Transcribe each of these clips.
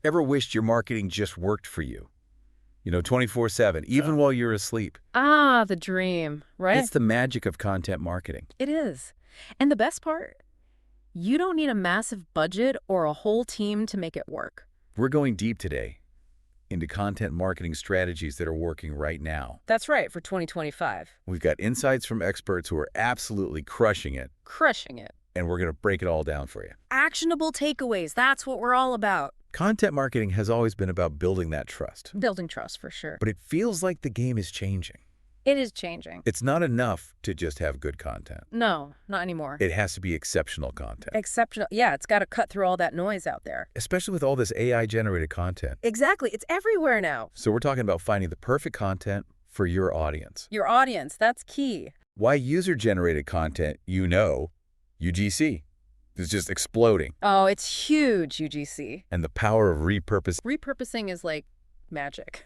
Ever wished your marketing just worked for you? 24/7, even while you're asleep. Ah, the dream, right? It's the magic of content marketing. It is. And the best part, you don't need a massive budget or a whole team to make it work. We're going deep today into content marketing strategies that are working right now. That's right, for 2025. We've got insights from experts who are absolutely crushing it, Crushing it. and we're going to break it all down for you. Actionable takeaways, that's what we're all about. Content marketing has always been about building that trust, Building trust, for sure. but it feels like the game is changing. It is changing. It's not enough to just have good content. No, not anymore. It has to be exceptional content, Exceptional. Yeah, it's got to cut through all that noise out there. especially with all this AI-generated content. Exactly. It's everywhere now. So we're talking about finding the perfect content for your audience. Your audience, that's key. Why user-generated content, UGC, is just exploding. Oh, it's huge, UGC. And the power of repurpose. Repurposing is like magic.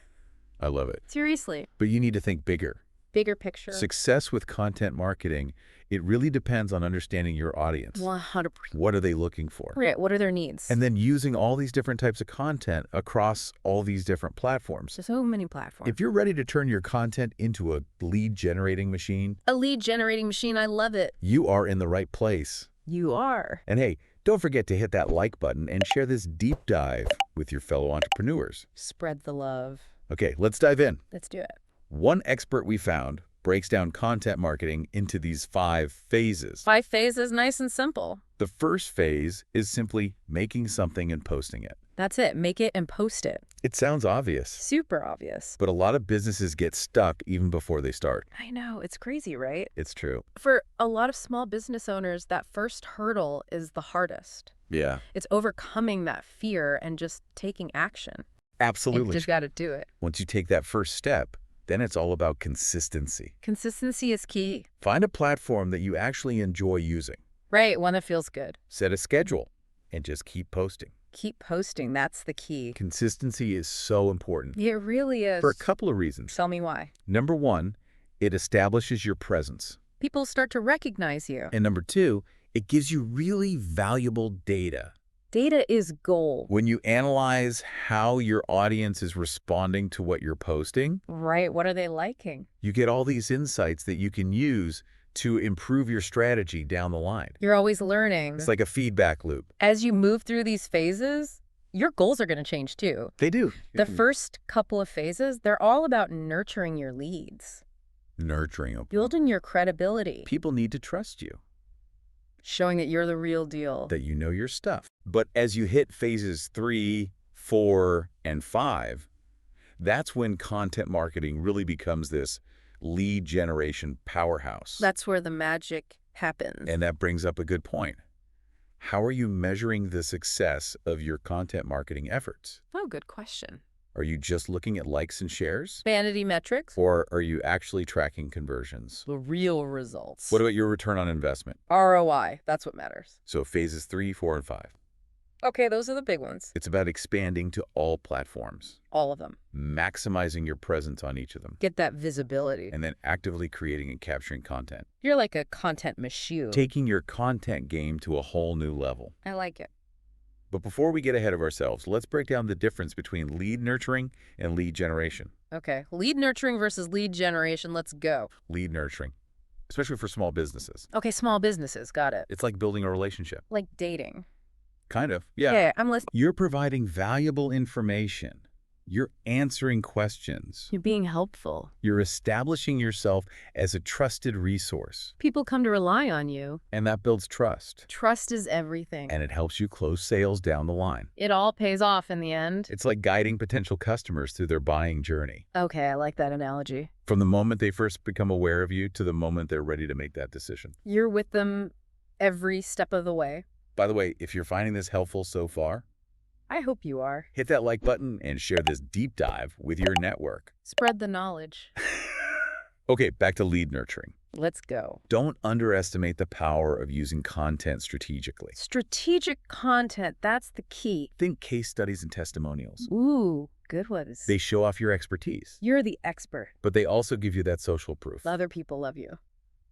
I love it. Seriously. But you need to think bigger. Bigger picture. Success with content marketing, it really depends on understanding your audience. 100%. What are they looking for? Right. What are their needs? And then using all these different types of content across all these different platforms. There's so many platforms. If you're ready to turn your content into a lead-generating machine, A lead generating machine, I love it. you are in the right place. You are. And hey, don't forget to hit that like button and share this deep dive with your fellow entrepreneurs. Spread the love. Okay, let's dive in. Let's do it. One expert we found breaks down content marketing into these 5 phases. 5 phases, nice and simple. The first phase is simply making something and posting it. That's it. Make it and post it. It sounds obvious, Super obvious. but a lot of businesses get stuck even before they start. I know. It's crazy, right? It's true. For a lot of small business owners, that first hurdle is the hardest. Yeah, It's overcoming that fear and just taking action. absolutely. You just got to do it. Once you take that first step, then it's all about consistency. Consistency is key. Find a platform that you actually enjoy using. Right. One that feels good. Set a schedule and just keep posting. Keep posting. That's the key. Consistency is so important It really is. for a couple of reasons. Tell me why. Number 1, it establishes your presence. People start to recognize you. And number 2, it gives you really valuable data. Data is gold. When you analyze how your audience is responding to what you're posting, Right. What are they liking? you get all these insights that you can use to improve your strategy down the line. You're always learning. It's like a feedback loop. As you move through these phases, your goals are going to change too. They do. The first couple of phases, they're all about nurturing your leads, Nurturing them. building your credibility, People need to trust you, showing that you're the real deal. that you know your stuff. But as you hit phases 3, 4, and 5, that's when content marketing really becomes this lead generation powerhouse. That's where the magic happens. And that brings up a good point. How are you measuring the success of your content marketing efforts? Oh, good question. Are you just looking at likes and shares? Vanity metrics, Or are you actually tracking conversions? the real results. What about your return on investment? ROI, that's what matters. So phases 3, 4, and 5. Okay, those are the big ones. It's about expanding to all platforms, All of them. maximizing your presence on each of them, Get that visibility. and then actively creating and capturing content. You're like a content machine. Taking your content game to a whole new level. I like it. But before we get ahead of ourselves, let's break down the difference between lead nurturing and lead generation. Okay, lead nurturing versus lead generation. Let's go. Lead nurturing, especially for small businesses. Okay, small businesses. Got it. It's like building a relationship. Like dating. Kind of, yeah. Yeah, I'm listening. You're providing valuable information. You're answering questions. You're being helpful. You're establishing yourself as a trusted resource. People come to rely on you. And that builds trust. Trust is everything. And it helps you close sales down the line. It all pays off in the end. It's like guiding potential customers through their buying journey. Okay, I like that analogy. From the moment they first become aware of you to the moment they're ready to make that decision. You're with them every step of the way. By the way, if you're finding this helpful so far, I hope you are. hit that like button and share this deep dive with your network. Spread the knowledge. Okay, back to lead nurturing. Let's go. Don't underestimate the power of using content strategically. Strategic content, that's the key. Think case studies and testimonials. Ooh, good ones. They show off your expertise, You're the expert. but they also give you that social proof, Other people love you.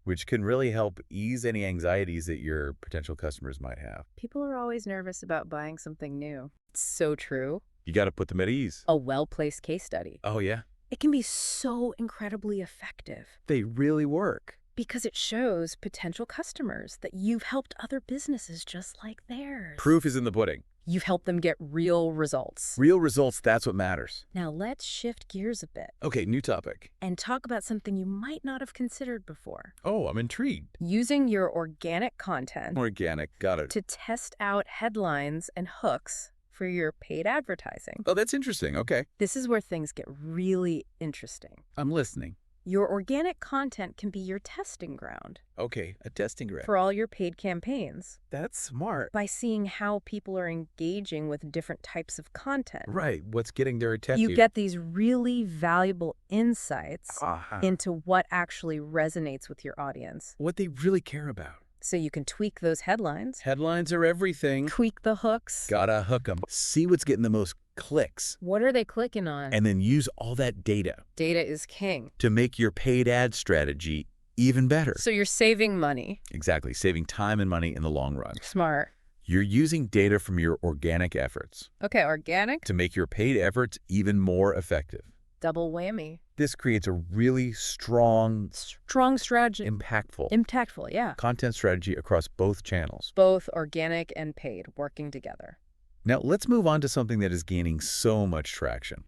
which can really help ease any anxieties that your potential customers might have. People are always nervous about buying something new. It's so true. You got to put them at ease. A well-placed case study. Oh, yeah? It can be so incredibly effective They really work. because it shows potential customers that you've helped other businesses just like theirs. Proof is in the pudding. You've helped them get real results. Real results, that's what matters. Now let's shift gears a bit Okay, new topic. and talk about something you might not have considered before. Oh, I'm intrigued. Using your organic content Organic, got it. to test out headlines and hooks for your paid advertising. Oh, that's interesting. Okay. This is where things get really interesting. I'm listening. Your organic content can be your testing ground Okay, a testing ground. for all your paid campaigns. That's smart. By seeing how people are engaging with different types of content, Right, what's getting their attention? you get these really valuable insights Aha. into what actually resonates with your audience. What they really care about. So you can tweak those headlines, Headlines are everything. tweak the hooks. Gotta hook 'em. See what's getting the most clicks. What are they clicking on? And then use all that data Data is king. to make your paid ad strategy even better. So you're saving money. Exactly, saving time and money in the long run. Smart. You're using data from your organic efforts Okay, organic, to make your paid efforts even more effective. double whammy. This creates a really strong, Strong strategy. impactful Impactful, yeah. content strategy across both channels. Both organic and paid working together. Now, let's move on to something that is gaining so much traction.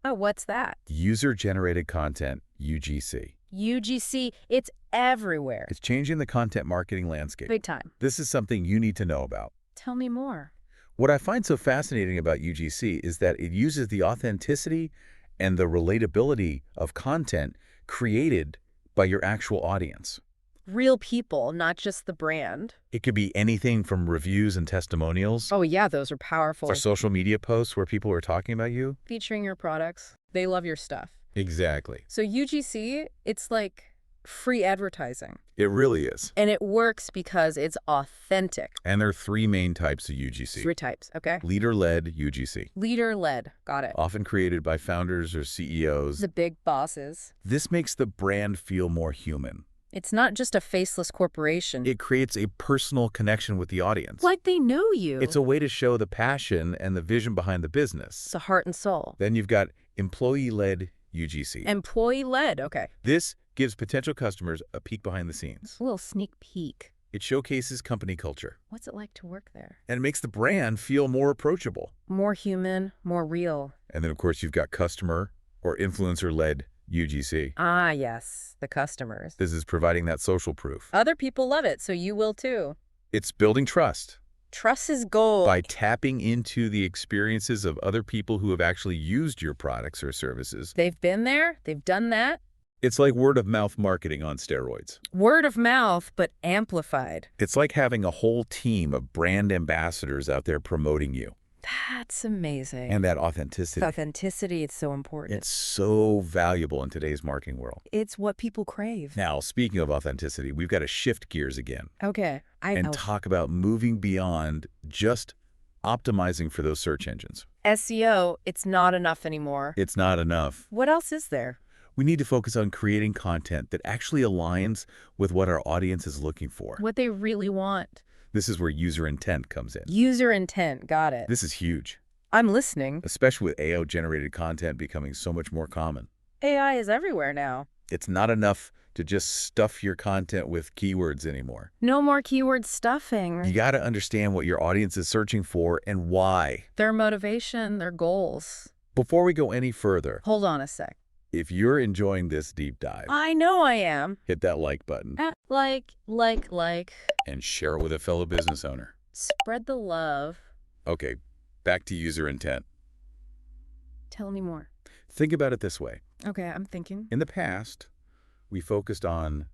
Oh, what's that? User-generated content, UGC. UGC, it's everywhere. It's changing the content marketing landscape. Big time. This is something you need to know about. Tell me more. What I find so fascinating about UGC is that it uses the authenticity and the relatability of content created by your actual audience. Real people, not just the brand. It could be anything from reviews and testimonials Oh, yeah, those are powerful. or social media posts where people are talking about you. Featuring your products. They love your stuff. Exactly. So UGC, it's like free advertising. It really is. And it works because it's authentic. And there are three main types of UGC. Three types, okay? Leader-led UGC, Leader-led. Got it. often created by founders or CEOs. The big bosses. This makes the brand feel more human. It's not just a faceless corporation. It creates a personal connection with the audience. Like they know you. It's a way to show the passion and the vision behind the It's business. a heart and soul. Then you've got employee-led UGC. Employee-led, okay. This gives potential customers a peek behind the scenes. A little sneak peek. It showcases company culture, What's it like to work there? and it makes the brand feel more approachable. More human, more real. And then, of course, you've got customer or influencer-led UGC. Ah, yes, the customers. This is providing that social proof. Other people love it, so you will too. It's building trust Trust is gold. by tapping into the experiences of other people who have actually used your products or services. They've been there, they've done that. It's like word-of-mouth marketing on steroids. Word of mouth, but amplified. It's like having a whole team of brand ambassadors out there promoting you. That's amazing. And that authenticity. Authenticity, it's so important. It's so valuable in today's marketing world. It's what people crave. Now, speaking of authenticity, we've got to shift gears again Okay. and talk about moving beyond just optimizing for those search engines. SEO, it's not enough anymore. It's not enough. What else is there? We need to focus on creating content that actually aligns with what our audience is looking for. What they really want. This is where user intent comes in. User intent, got it. This is huge, I'm listening. especially with AI-generated content becoming so much more common. AI is everywhere now. It's not enough to just stuff your content with keywords anymore. No more keyword stuffing. You got to understand what your audience is searching for and why. Their motivation, their goals. Before we go any further, Hold on a sec. if you're enjoying this deep dive, I know I am. hit that like button Like. and share it with a fellow business owner. Spread the love. Okay, back to user intent. Tell me more. Think about it this way. Okay, I'm thinking. In the past, we focused on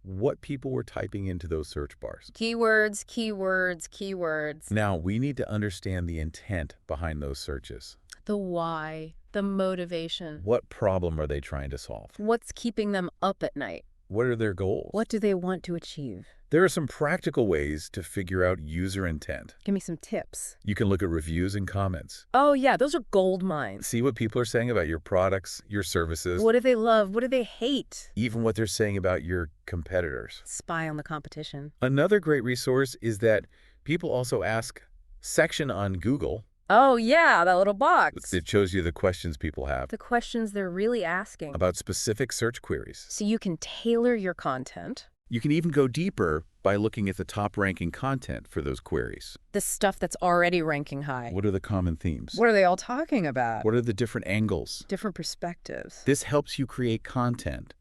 what people were typing into those search bars. Keywords, keywords, keywords. Now, we need to understand the intent behind those searches. The why, the motivation. What problem are they trying to solve? What's keeping them up at night? What are their goals? What do they want to achieve? There are some practical ways to figure out user intent. Give me some tips. You can look at reviews and comments. Oh, yeah, those are gold mines. See what people are saying about your products, your services, What do they love? What do they hate? even what they're saying about your competitors. Spy on the competition. Another great resource is that people also ask section on Google Oh, yeah, that little box. It shows you the questions people have The questions they're really asking. about specific search queries. So you can tailor your content. You can even go deeper by looking at the top-ranking content for those queries. The stuff that's already ranking high. What are the common themes? What are they all talking about? What are the different angles? Different perspectives. This helps you create content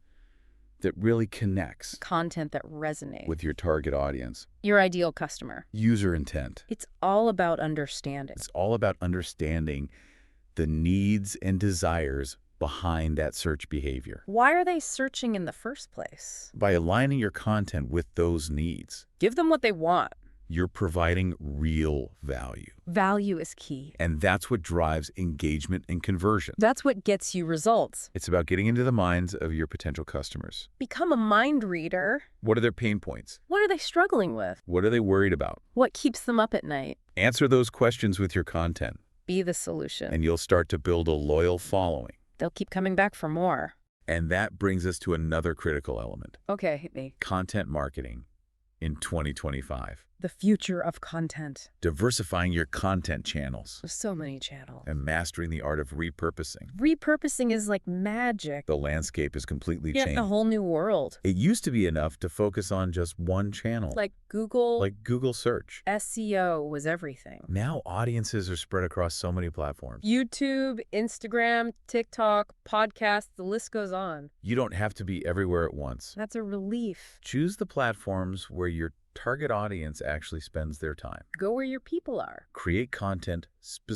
that really connects Content that resonates with your target audience. your ideal customer. User intent. It's all about understanding. It's all about understanding the needs and desires behind that search behavior. Why are they searching in the first place? By aligning your content with those needs, Give them what they want. you're providing real value. Value is key. And that's what drives engagement and conversion. That's what gets you results. It's about getting into the minds of your potential customers. Become a mind reader. What are their pain points? What are they struggling with? What are they worried about? What keeps them up at night? Answer those questions with your content, Be the solution. and you'll start to build a loyal following. They'll keep coming back for more. And that brings us to another critical element: Okay, hit me. content marketing in 2025. The future of content. Diversifying your content channels There's so many channels. and mastering the art of repurposing. Repurposing is like magic. The landscape is completely Get changed. a whole new world. It used to be enough to focus on just one channel, Like Google, like Google search. SEO was everything. Now audiences are spread across so many platforms. YouTube, Instagram, TikTok, podcasts, the list goes on. You don't have to be everywhere at once. That's a relief. Choose the platforms where your target audience actually spends their time. Go where your people are. Create content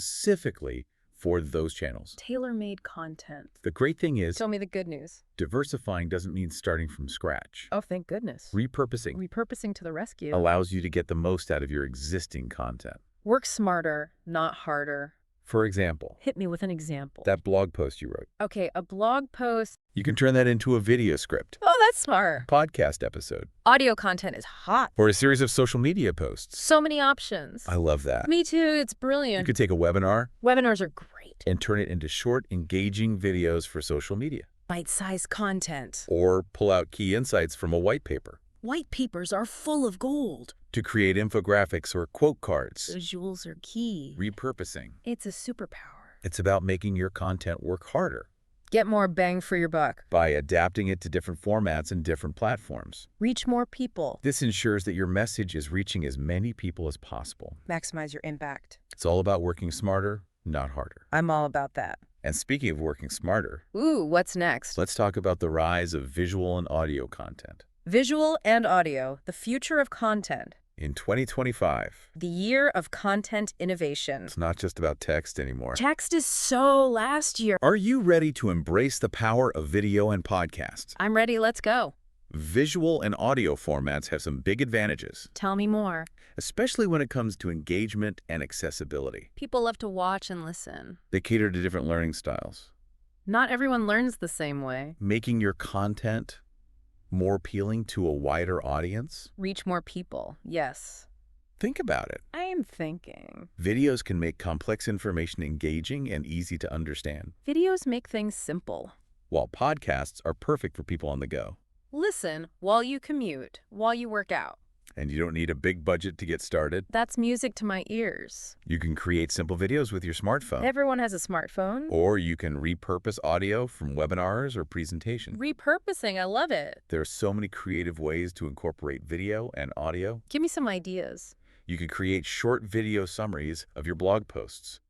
specifically for those channels. Tailor-made content. The great thing is, Tell me the good news. diversifying doesn't mean starting from scratch. Oh, thank goodness. Repurposing Repurposing to the rescue. allows you to get the most out of your existing content. Work smarter, not harder. For example, Hit me with an example. that blog post you wrote. Okay, a blog post. You can turn that into a video script, Oh, that's smart. podcast episode, Audio content is hot. or a series of social media posts. So many options. I love that. Me too, it's You brilliant. could take a webinar Webinars are great. and turn it into short, engaging videos for social media, Bite-sized content. or pull out key insights from a white paper White papers are full of gold. to create infographics or quote cards. Visuals are key. Repurposing. It's a superpower. It's about making your content work harder Get more bang for your buck. by adapting it to different formats and different platforms. Reach more people. This ensures that your message is reaching as many people as possible. Maximize your impact. It's all about working smarter, not harder. I'm all about that. And speaking of working smarter, Ooh, what's next? let's talk about the rise of visual and audio content. Visual and audio, the future of content. In 2025, The year of content innovation. it's not just about text anymore. Text is so last year. Are you ready to embrace the power of video and podcasts? I'm ready, let's go. Visual and audio formats have some big advantages, Tell me more. especially when it comes to engagement and accessibility. People love to watch and listen. They cater to different learning styles, Not everyone learns the same way. making your content more appealing to a wider audience. Reach more people. Yes. Think about it. I am thinking. Videos can make complex information engaging and easy to understand, Videos make things simple. while podcasts are perfect for people on the go. Listen while you commute, while you work out. And you don't need a big budget to get started. That's music to my ears. You can create simple videos with your smartphone. Everyone has a smartphone. Or you can repurpose audio from webinars or presentations. Repurposing, I love it. There are so many creative ways to incorporate video and audio. Give me some ideas. You can create short video summaries of your blog posts,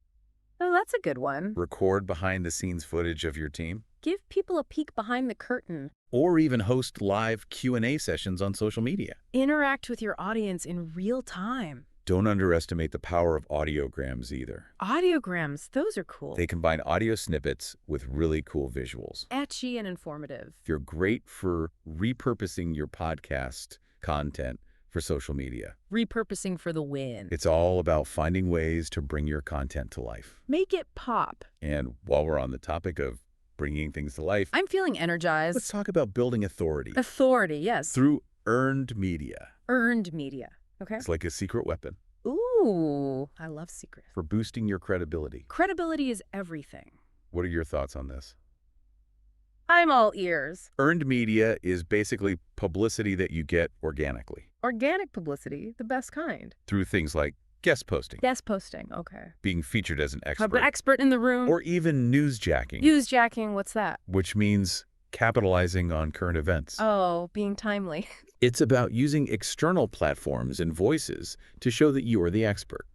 Oh, that's a good one. record behind-the-scenes footage of your team, Give people a peek behind the curtain. or even host live Q&A sessions on social media. Interact with your audience in real time. Don't underestimate the power of audiograms either. Audiograms, those are cool. They combine audio snippets with really cool visuals. Etchy and informative. They're great for repurposing your podcast content for social media. Repurposing for the win. It's all about finding ways to bring your content to life. Make it pop. And while we're on the topic of bringing things to life, I'm feeling energized. let's talk about building authority Authority, yes. through earned media. Earned media. Okay. It's like a secret weapon Ooh, I love secrets. for boosting your credibility. Credibility is everything. What are your thoughts on this? I'm all ears. Earned media is basically publicity that you get organically Organic publicity, the best kind. through things like guest posting, Guest posting, okay. being featured as an But expert, expert in the room. or even newsjacking, Newsjacking, what's that? which means capitalizing on current events. Oh, being timely. It's about using external platforms and voices to show that you are the expert.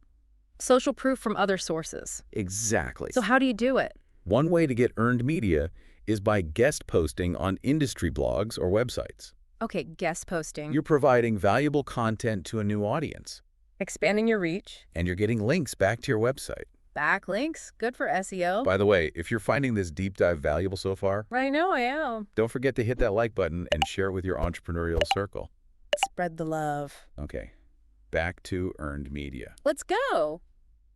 Social proof from other sources. Exactly. So how do you do it? One way to get earned media is by guest posting on industry blogs or websites. Okay, guest posting. You're providing valuable content to a new audience, Expanding your reach. and you're getting links back to your website. Backlinks, good for SEO. By the way, if you're finding this deep dive valuable so far, I know I am. don't forget to hit that like button and share it with your entrepreneurial circle. Spread the love. Okay, back to earned media. Let's go.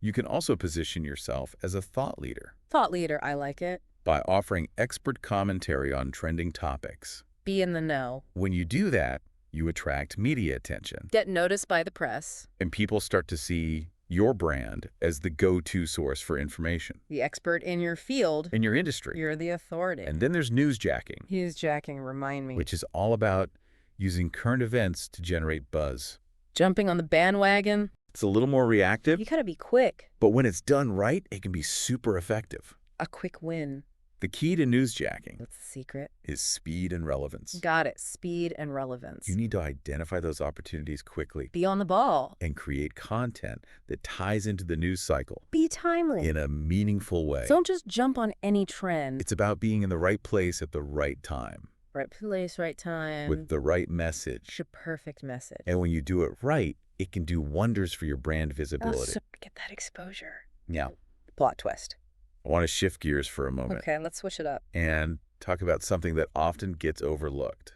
You can also position yourself as a thought leader Thought leader, I like it. by offering expert commentary on trending topics. Be in the know. When you do that, you attract media attention, Get noticed by the press. and people start to see your brand as the go-to source for information The expert in your field. in your industry. You're the authority. And then there's newsjacking, Newsjacking, remind me. which is all about using current events to generate buzz. Jumping on the bandwagon. It's a little more reactive, You gotta be quick. but when it's done right, it can be super effective. A quick win. The key to newsjacking That's the secret. is speed and relevance. Got it. Speed and relevance. You need to identify those opportunities quickly Be on the ball. and create content that ties into the news cycle Be timely. in a meaningful way. Don't just jump on any trend. It's about being in the right place at the right time Right place, right time. with the right message. The perfect message. And when you do it right, it can do wonders for your brand Oh, visibility. so get that exposure. Now, Plot twist. I want to shift gears for a moment Okay, let's switch it up. and talk about something that often gets overlooked: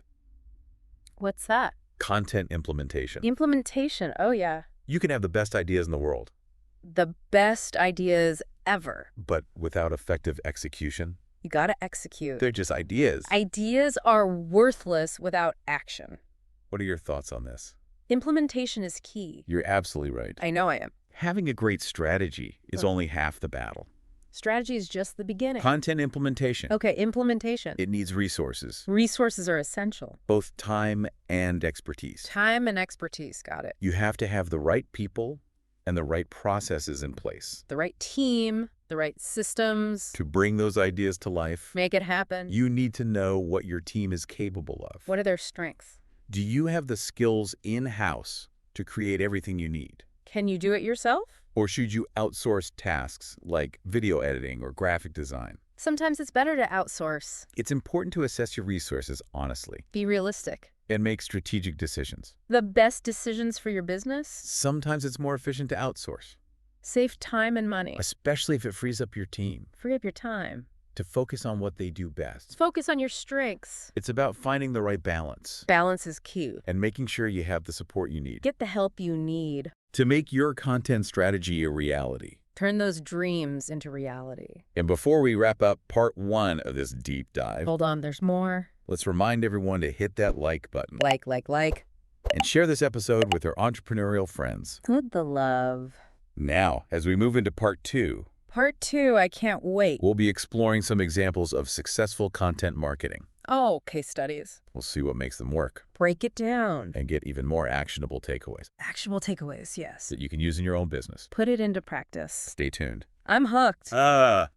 What's that? content implementation. Implementation. Oh, yeah. You can have the best ideas in the world, The best ideas ever. but without effective execution, You gotta execute. they're just ideas. Ideas are worthless without action. What are your thoughts on this? Implementation is key. You're absolutely right. I know I am. Having a great strategy is only half the battle. Strategy is just the beginning. Content implementation, Okay, implementation. it needs resources, Resources are essential. both time and expertise. Time and expertise, got it. You have to have the right people and the right processes in place The right team, the right systems. to bring those ideas to life. Make it happen. You need to know what your team is capable of. What are their strengths? Do you have the skills in-house to create everything you need? Can you do it yourself? Or should you outsource tasks like video editing or graphic design? Sometimes it's better to outsource. It's important to assess your resources honestly Be realistic. and make strategic decisions. The best decisions for your business? Sometimes it's more efficient to outsource, Save time and money. especially if it frees up your team Free up your time. to focus on what they do best. Focus on your strengths. It's about finding the right balance Balance is key. and making sure you have the support you need Get the help you need. to make your content strategy a reality. Turn those dreams into reality. And before we wrap up part 1 of this deep dive, Hold on, there's more. let's remind everyone to hit that like button Like. and share this episode with their entrepreneurial friends. Good the love. Now, as we move into part 2, Part 2, I can't wait. we'll be exploring some examples of successful content marketing. Oh, case studies. We'll see what makes them work Break it down. and get even more actionable takeaways Actionable takeaways, yes. that you can use in your own business. Put it into practice. Stay tuned. I'm hooked. Ah.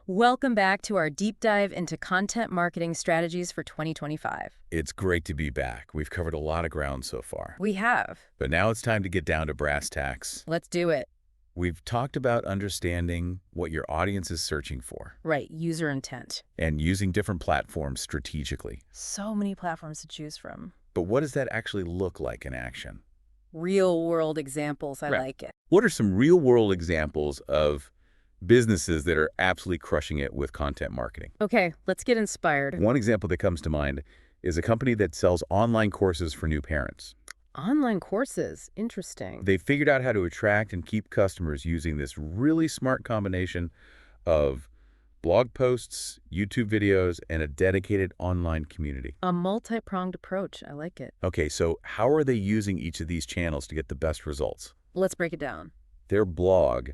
Welcome back to our deep dive into content marketing strategies for 2025. It's great to be back. We've covered a lot of ground so far. We have. But now it's time to get down to brass tacks. Let's do it. We've talked about understanding what your audience is searching for Right, user intent. and using different platforms strategically. So many platforms to choose from. But what does that actually look like in action? Real world examples, I Right. like it. What are some real-world examples of businesses that are absolutely crushing it with content marketing? Okay, let's get inspired. One example that comes to mind is a company that sells online courses for new parents. Online courses, interesting. They figured out how to attract and keep customers using this really smart combination of blog posts, YouTube videos, and a dedicated online community. A multi-pronged approach, I like it. Okay, so how are they using each of these channels to get the best results? Let's break it down. Their blog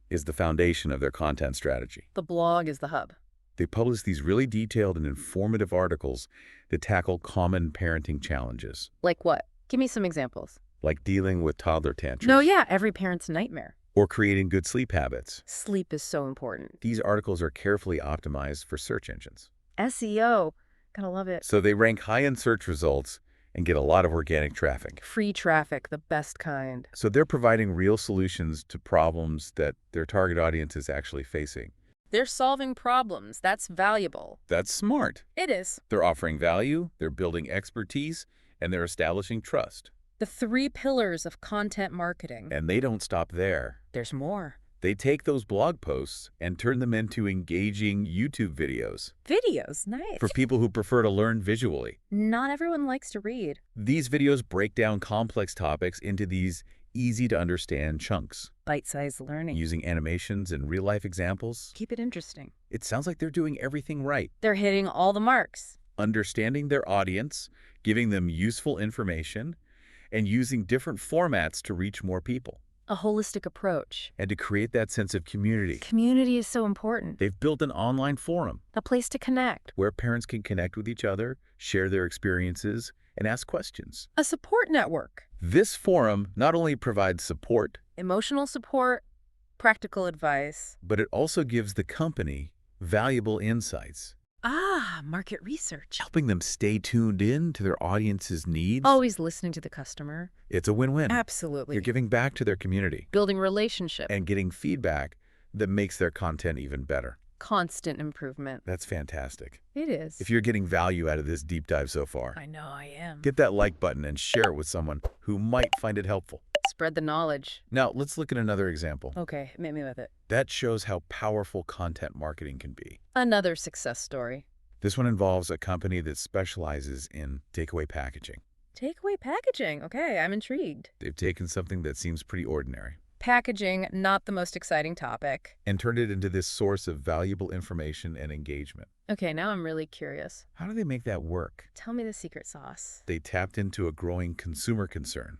is the foundation of their content strategy. The blog is the hub. They publish these really detailed and informative articles that tackle common parenting challenges. Like what? Give me some examples. like dealing with toddler tantrums. No, yeah, every parent's nightmare. Or creating good sleep habits. Sleep is so important. These articles are carefully optimized for search engines. SEO, gotta love it. So they rank high in search results and get a lot of organic traffic. Free traffic, the best kind. So they're providing real solutions to problems that their target audience is actually facing. They're solving problems. That's valuable. That's smart. It is. They're offering value, they're building expertise, and they're establishing trust. The 3 pillars of content marketing. And they don't stop there. There's more. They take those blog posts and turn them into engaging YouTube videos Videos, nice. for people who prefer to learn visually. Not everyone likes to read. These videos break down complex topics into these easy-to-understand chunks. Bite-sized learning. Using animations and real-life examples. Keep it interesting. It sounds like they're doing everything right. They're hitting all the marks. Understanding their audience, giving them useful information, and using different formats to reach more people. A holistic approach. And to create that sense of community. Community is so important. They've built an online forum A place to connect. where parents can connect with each other, share their experiences, and ask questions. A support network. This forum not only provides support, Emotional support, practical advice. but it also gives the company valuable insights, Market research. helping them stay tuned in to their audience's needs. Always listening to the customer. It's a win-win. Absolutely. They're giving back to their community Building relationship. and getting feedback that makes their content even better. Constant improvement. That's fantastic. It is. If you're getting value out of this deep dive so far, I know I am. hit that like button and share it with someone who might find it helpful. Spread the knowledge. Now, let's look at another example. Okay, hit me with it. That shows how powerful content marketing can be. Another success story. This one involves a company that specializes in takeaway packaging. Takeaway packaging. Okay, I'm intrigued. They've taken something that seems pretty ordinary Packaging, not the most exciting topic. and turned it into this source of valuable information and engagement. Okay, now I'm really curious. How do they make that work? Tell me the secret sauce. They tapped into a growing consumer concern.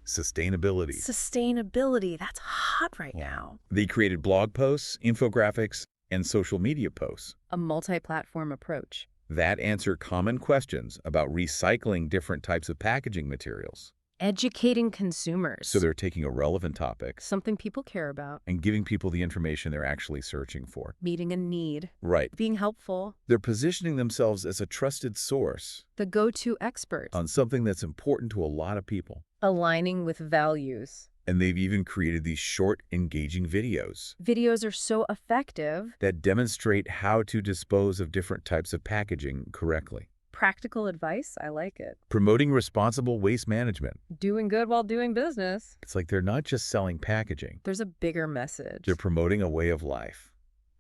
Sustainability. Sustainability. That's hot right now. They created blog posts, infographics, and social media posts A multi-platform approach. that answer common questions about recycling different types of packaging materials. Educating consumers. So they're taking a relevant topic Something people care about. and giving people the information they're actually searching for. Meeting a need. Right. Being helpful. They're positioning themselves as a trusted source The go-to expert. on something that's important to a lot of people. Aligning with values. And they've even created these short, engaging videos Videos are so effective. that demonstrate how to dispose of different types of packaging correctly. Practical advice. I like it. Promoting responsible waste management. Doing good while doing business. It's like they're not just selling packaging. There's a bigger message. They're promoting a way of life.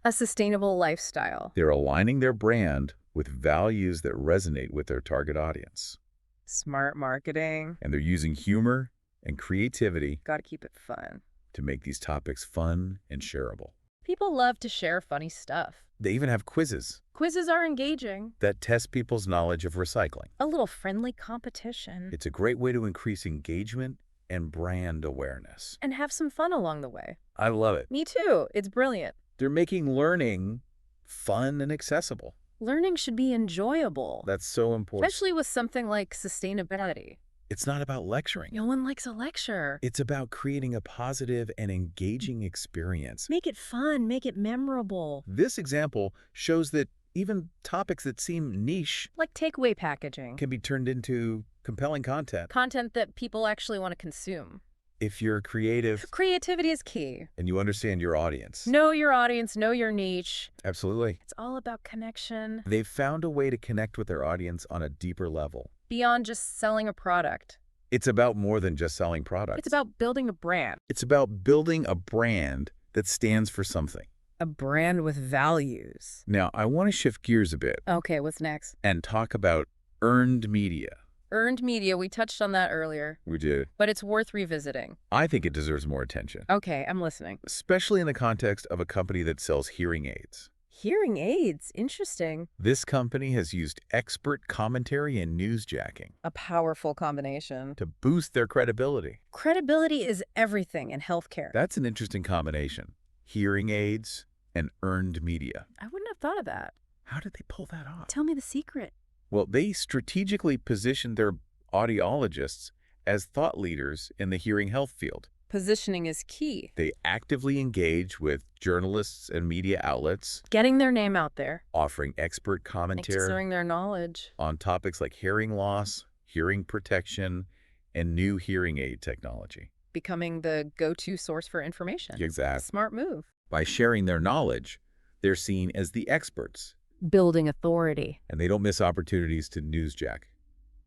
A sustainable lifestyle. They're aligning their brand with values that resonate with their target audience. Smart marketing. And they're using humor and creativity Gotta keep it fun. to make these topics fun and shareable. People love to share funny stuff. They even have quizzes Quizzes are engaging. that test people's knowledge of recycling. A little friendly competition. It's a great way to increase engagement and brand awareness. And have some fun along the way. I love it. Me too. It's brilliant. They're making learning fun and accessible. Learning should be enjoyable. That's so important. Especially with something like sustainability. It's not about lecturing. No one likes a lecture. It's about creating a positive and engaging experience. Make it fun. Make it memorable. This example shows that even topics that seem niche Like takeaway packaging. can be turned into compelling content. Content that people actually want to consume. If you're creative Creativity is key. and you understand your audience. Know your audience, know your niche. Absolutely. It's all about connection. They've found a way to connect with their audience on a deeper level. Beyond just selling a product. It's about more than just selling products. It's about building a brand. It's about building a brand that stands for something. A brand with values. Now, I want to shift gears a bit Okay, what's next? and talk about earned media. Earned media, we touched on that earlier, We did. but it's worth revisiting. I think it deserves more attention, Okay, I'm listening. especially in the context of a company that sells hearing aids. Hearing aids, interesting. This company has used expert commentary and newsjacking A powerful combination. to boost their credibility. Credibility is everything in healthcare. That's an interesting combination. Hearing aids and earned media. I wouldn't have thought of that. How did they pull that off? Tell me the secret. Well, they strategically positioned their audiologists as thought leaders in the hearing health field. Positioning is key. They actively engage with journalists and media outlets, Getting their name out there. offering expert commentary Exerting their knowledge. on topics like hearing loss, hearing protection, and new hearing aid technology. Becoming the go-to source for information. Exactly. Smart move. By sharing their knowledge, they're seen as the experts, Building authority. and they don't miss opportunities to newsjack.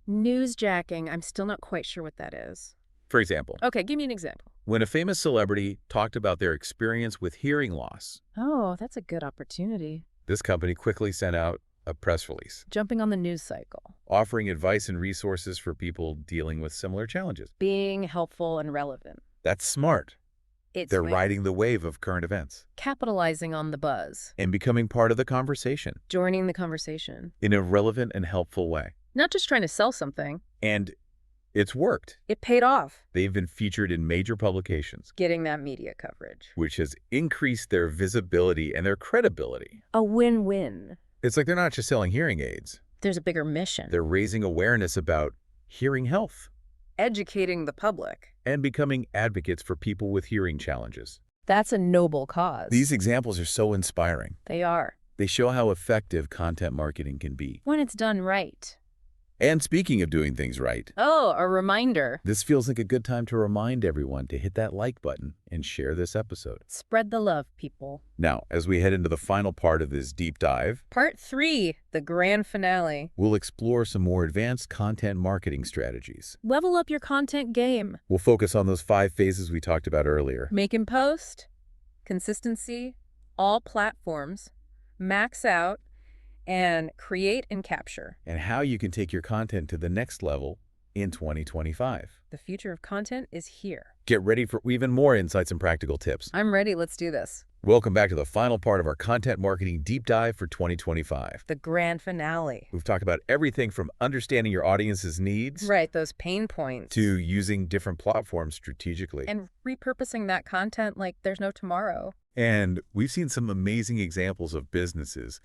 Newsjacking, I'm still not quite sure what that is. For example, Okay, give me an example. when a famous celebrity talked about their experience with hearing loss, Oh, that's a good opportunity. this company quickly sent out a press release Jumping on the news cycle. offering advice and resources for people dealing with similar challenges. Being helpful and relevant. That's smart. It's They're like riding the wave of current events capitalizing on the buzz. and becoming part of the conversation Joining the conversation. in a relevant and helpful way. Not just trying to sell something. And it's worked. It paid off. They've been featured in major publications, Getting that media coverage. which has increased their visibility and their credibility. A win-win. It's like they're not just selling hearing aids. There's a bigger mission. They're raising awareness about hearing health Educating the public. and becoming advocates for people with hearing challenges. That's a noble cause. These examples are so inspiring. They are. They show how effective content marketing can be. When it's done right. And speaking of doing things right, Oh, a reminder. this feels like a good time to remind everyone to hit that like button and share this episode. Spread the love, people. Now, as we head into the final part of this deep dive, Part 3, the grand finale. we'll explore some more advanced content marketing strategies. Level up your content game. We'll focus on those 5 phases we talked about earlier. Make and post, consistency, all platforms, max out, and create and capture. And how you can take your content to the next level in 2025. The future of content is here. Get ready for even more insights and practical tips. I'm ready. Let's do this. Welcome back to the final part of our content marketing deep dive for 2025. The grand finale. We've talked about everything from understanding your audience's needs Right, those pain points. to using different platforms strategically. And repurposing that content like there's no tomorrow. And we've seen some amazing examples of businesses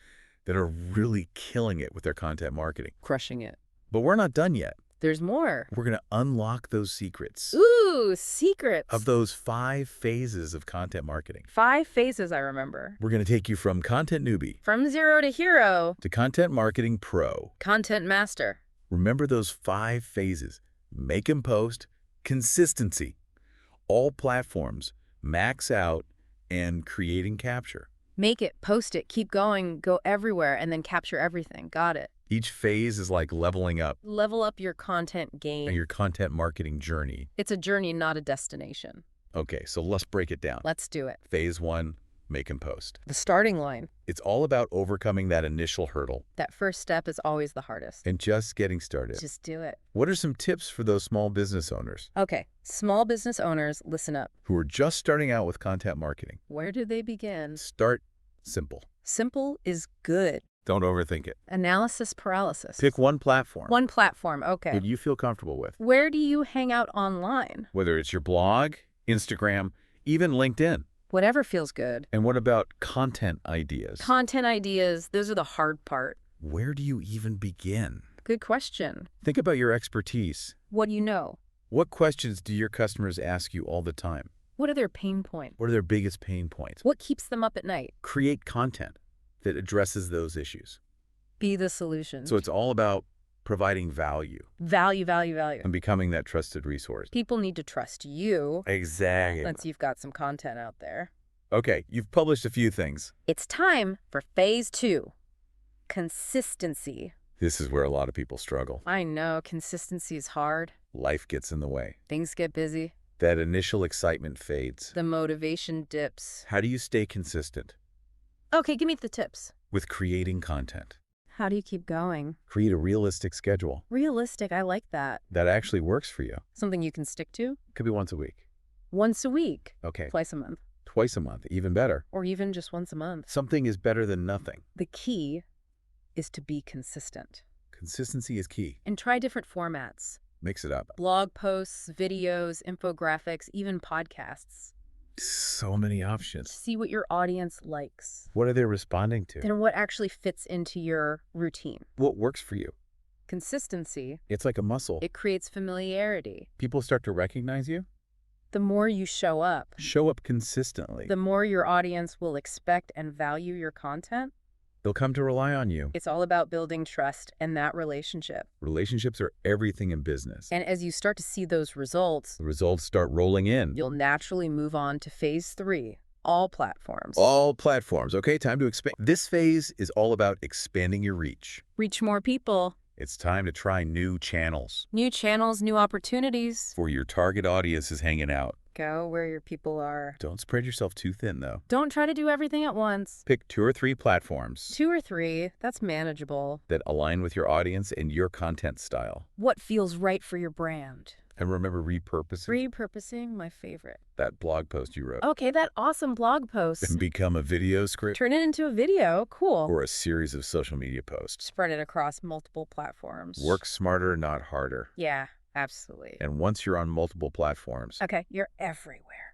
that are really killing it with their content marketing. Crushing it. But we're not done yet. There's more. We're going to unlock those secrets Ooh, secrets. of those 5 phases of content marketing. 5 phases I remember. We're going to take you from content newbie From zero to hero. to content marketing pro. Content master. Remember those 5 phases: make and post, consistency, all platforms, max out, and create and capture. Make it, post it, keep going, go everywhere, and then capture everything. Got it. Each phase is like leveling up Level up your content game. your content marketing journey. It's a journey, not a destination. Okay, so let's break it down. Let's do it. Phase 1, make and post. The starting line. It's all about overcoming that initial hurdle That first step is always the hardest. and just getting started. Just do it. What are some tips for those small business owners Okay, small business owners, listen up. who are just starting out with content marketing? Where do they begin? Start simple. Simple is good. Don't overthink it. Analysis paralysis. Pick one platform One platform, okay. that you feel comfortable with, Where do you hang out online? whether it's your blog, Instagram, even LinkedIn. Whatever feels good. And what about content ideas? Content ideas, those are the hard part. Where do you even begin? Good question. Think about your expertise. What do you know? What questions do your customers ask you all the time? What are their pain points? What are their biggest pain points? What keeps them up at night? Create content that addresses those issues. Be the solution. So it's all about providing value Value, value, value. and becoming that trusted resource. People need to trust you Exactly. once you've got some content out there. Okay, you've published a few things. It's time for phase 2. Consistency. This is where a lot of people struggle. I know, consistency is hard. Life gets in the way. Things get busy. That initial excitement fades. The motivation dips. How do you stay consistent Okay, give me the tips. with creating content? How do you keep going? Create a realistic schedule Realistic, I like that. that actually works for you. Something you can stick to? Could be once a week. Once a week. Okay, Twice a month. twice a month, even better. Or even just once a month. Something is better than nothing. The key is to be consistent. Consistency is key. And try different formats. Mix it up. Blog posts, videos, infographics, even podcasts. So many options. See what your audience likes. What are they responding to? Then what actually fits into your routine. What works for you? Consistency, It's like a muscle. it creates familiarity. People start to recognize you. The more you show up, Show up consistently. the more your audience will expect and value your content. They'll come to rely on you. It's all about building trust and that relationship. Relationships are everything in business. And as you start to see those results, The results start rolling in. you'll naturally move on to phase 3, all platforms. All platforms. Okay, time to expand. This phase is all about expanding your reach. Reach more people, It's time to try new channels new channels, new opportunities. for your target audience is hanging out. Go where your people are. Don't spread yourself too thin, though. Don't try to do everything at once. Pick 2 or 3 platforms 2 or 3, that's manageable. that align with your audience and your content style. What feels right for your brand? And remember repurposing Repurposing, my favorite. that blog post you wrote Okay, that awesome blog post. and become a video script Turn it into a video. Cool. or a series of social media posts. Spread it across multiple platforms. Work smarter, not harder. Yeah, absolutely. And once you're on multiple platforms, Okay, you're everywhere.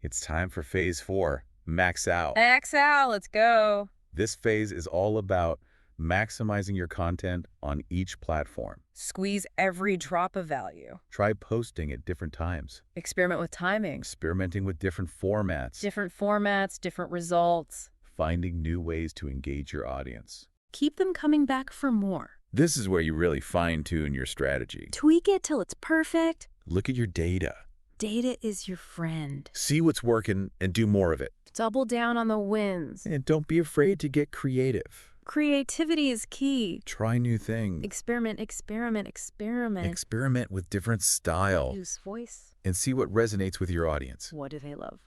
it's time for phase 4, max out. Max out, let's go. This phase is all about maximizing your content on each platform. Squeeze every drop of value. Try posting at different times, Experiment with timing. experimenting with different formats, Different formats, different results. finding new ways to engage your audience. Keep them coming back for more. This is where you really fine-tune your strategy. Tweak it till it's perfect. Look at your data. Data is your friend. See what's working and do more of it. Double down on the wins. And don't be afraid to get creative. Creativity is key. Try new things. Experiment. Experiment with different style Use voice. and see what resonates with your audience. What do they love?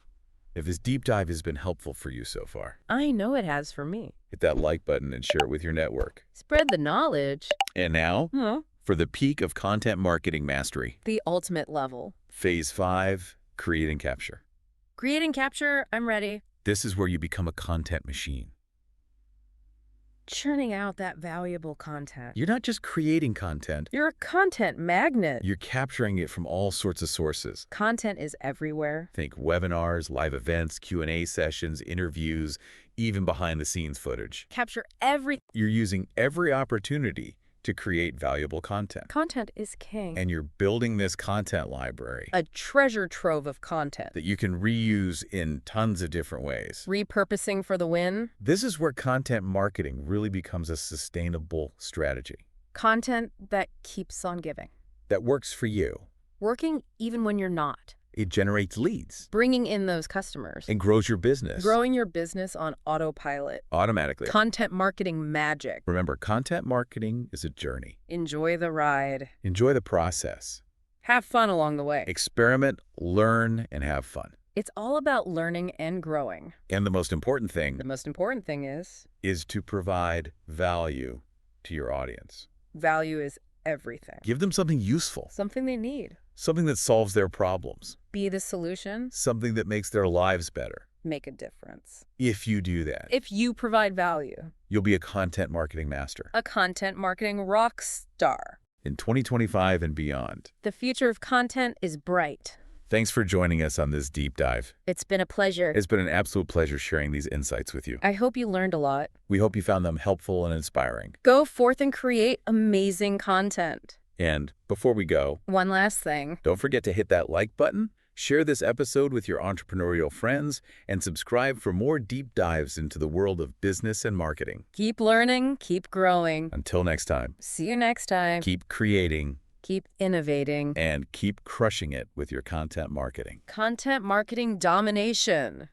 If this deep dive has been helpful for you so far, I know it has for me. hit that like button and share it with your network. Spread the knowledge. And now, for the peak of content marketing mastery, The ultimate level. phase 5, create and capture. Create and capture, I'm ready. This is where you become a content machine. Churning out that valuable content. You're not just creating content, You're a content magnet. you're capturing it from all sorts of sources. Content is everywhere. Think webinars, live events, Q&A sessions, interviews, even behind-the-scenes footage. Capture every You're using every opportunity to create valuable content. content is king. And you're building this content library A treasure trove of content. that you can reuse in tons of different ways. Repurposing for the win. This is where content marketing really becomes a sustainable strategy Content that keeps on giving. that works for you. Working even when you're not. It generates leads Bringing in those customers. and grows your business Growing your business on autopilot. automatically. Content marketing magic. Remember, content marketing is a journey. Enjoy the ride. Enjoy the process. Have fun along the way. Experiment, learn, and have fun. It's all about learning and growing. And the most important thing The most important thing is is to provide value to your audience. value is everything. Give them something useful, Something they need. something that solves their problems, Be the solution. something that makes their lives better. Make a difference. If you do that, If you provide value. you'll be a content marketing master A content marketing rock star. in 2025 and beyond. The future of content is bright. Thanks for joining us on this deep dive. It's been a pleasure. It's been an absolute pleasure sharing these insights with you. I hope you learned a lot. We hope you found them helpful and inspiring. Go forth and create amazing content. And before we go, One last thing. don't forget to hit that like button, share this episode with your entrepreneurial friends, and subscribe for more deep dives into the world of business and marketing. Keep learning, keep growing. Until next time, See you next time. keep creating Keep innovating. and keep crushing it with your content marketing. Content marketing domination.